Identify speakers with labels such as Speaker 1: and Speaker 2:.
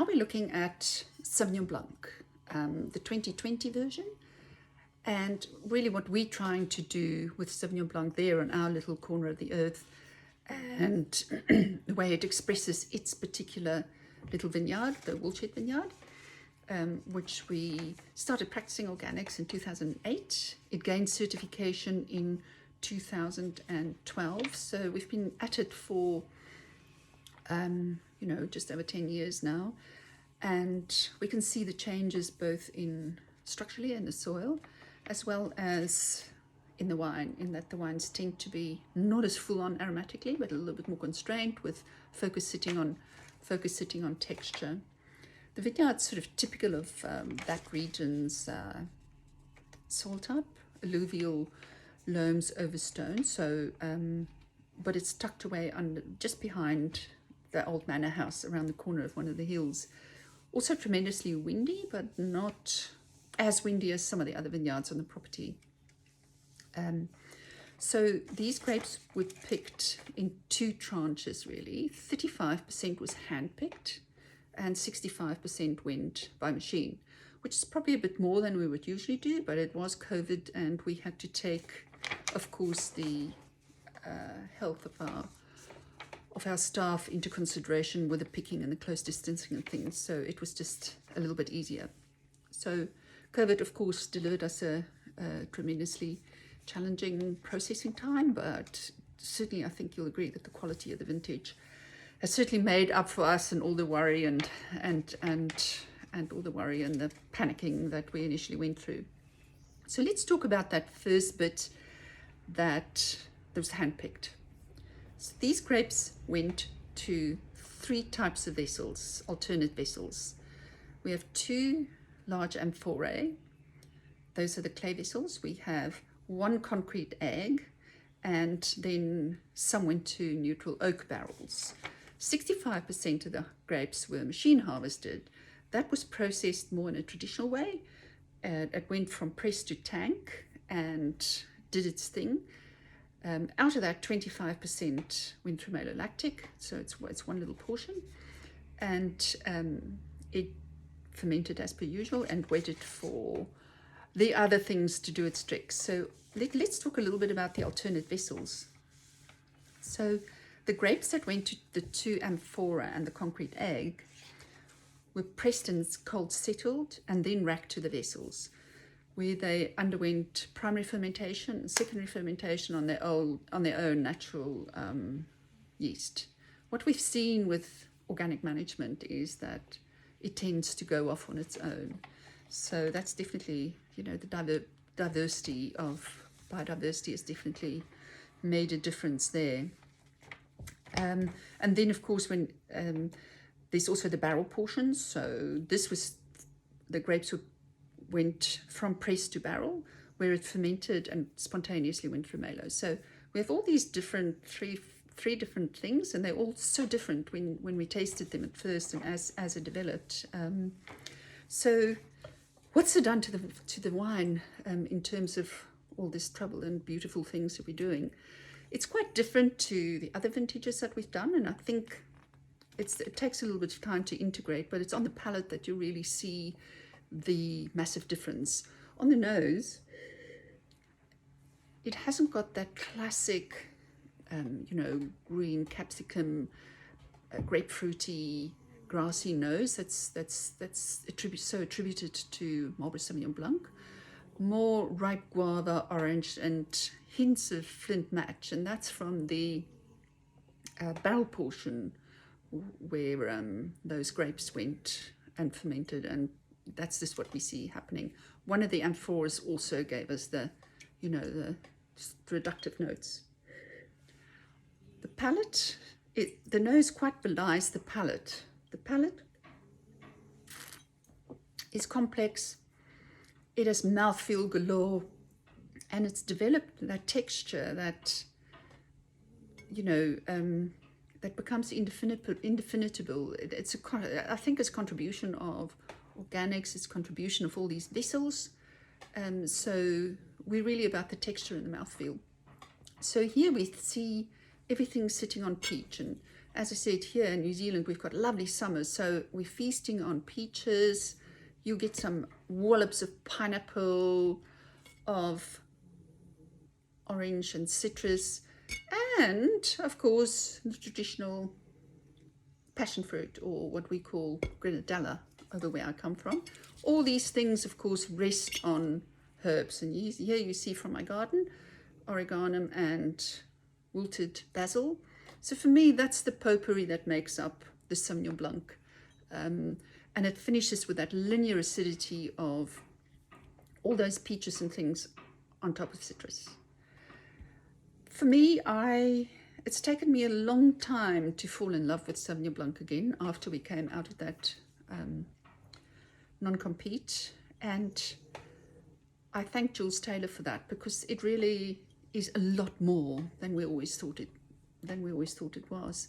Speaker 1: now we're looking at Sauvignon Blanc, the 2020 version. And really what we're trying to do with Sauvignon Blanc there on our little corner of the earth, and the way it expresses its particular little vineyard, the Woolshed vineyard, which we started practicing organics in 2008. It gained certification in 2012. So we've been at it for, just over 10 years now. And we can see the changes both in structurally in the soil, as well as in the wine, in that the wines tend to be not as full on aromatically, but a little bit more constrained, with focus sitting on texture. The vineyard's sort of typical of that region's soil type, alluvial loams over stone. So, but it's tucked away just behind the old manor house around the corner of one of the hills. Also tremendously windy, but not as windy as some of the other vineyards on the property. So these grapes were picked in two tranches, really. 35% was hand-picked and 65% went by machine, which is probably a bit more than we would usually do, but it was COVID and we had to take, of course, the health of our staff into consideration with the picking and the close distancing and things. So it was just a little bit easier. So COVID, of course, delivered us a tremendously challenging processing time, but certainly I think you'll agree that the quality of the vintage has certainly made up for us and all the worry and all the worry and the panicking that we initially went through. So let's talk about that first bit that was handpicked. So these grapes went to 3 types of vessels, alternate vessels. We have 2 large amphorae. Those are the clay vessels. We have 1 concrete egg, and then some went to neutral oak barrels. 65% of the grapes were machine harvested. That was processed more in a traditional way. It went from press to tank and did its thing. Out of that, 25% went through malolactic, so it's one little portion, and it fermented as per usual and waited for the other things to do its tricks. So let's talk a little bit about the alternate vessels. So the grapes that went to the 2 amphora and the concrete egg were pressed and cold settled and then racked to the vessels, where they underwent primary fermentation and secondary fermentation on their own natural yeast. What we've seen with organic management is that it tends to go off on its own. So that's definitely, the biodiversity has definitely made a difference there. And then, of course, when there's also the barrel portions. So this was, the grapes went from press to barrel, where it fermented and spontaneously went through malo. So we have all these different three different things, and they're all so different when we tasted them at first and as it developed. So what's it done to the wine in terms of all this trouble and beautiful things that we're doing? It's quite different to the other vintages that we've done, and I think it takes a little bit of time to integrate, but it's on the palate that you really see the massive difference. On the nose, it hasn't got that classic green capsicum, grapefruity, grassy nose that's attributed to Marlborough Sauvignon Blanc. More ripe guava, orange, and hints of flint match, and that's from the barrel portion where those grapes went and fermented, and that's just what we see happening. One of the amphoras also gave us the reductive notes. The palate, the nose quite belies the palate. The palate is complex. It has mouthfeel galore, and it's developed that texture that that becomes indefinable. I think it's contribution of organics, it's contribution of all these vessels. So we're really about the texture and the mouthfeel. So here we see everything sitting on peach, as I said, here in New Zealand, we've got lovely summers. So we're feasting on peaches. You get some wallops of pineapple, of orange and citrus, and of course the traditional passion fruit, or what we call grenadella over where I come from. All these things of course rest on herbs, and here you see from my garden oregano and wilted basil. So for me, that's the potpourri that makes up the Sauvignon Blanc, and it finishes with that linear acidity of all those peaches and things on top of citrus. For me, it's taken me a long time to fall in love with Sauvignon Blanc again after we came out of that non-compete, and I thank Jules Taylor for that, because it really is a lot more than we always thought it was.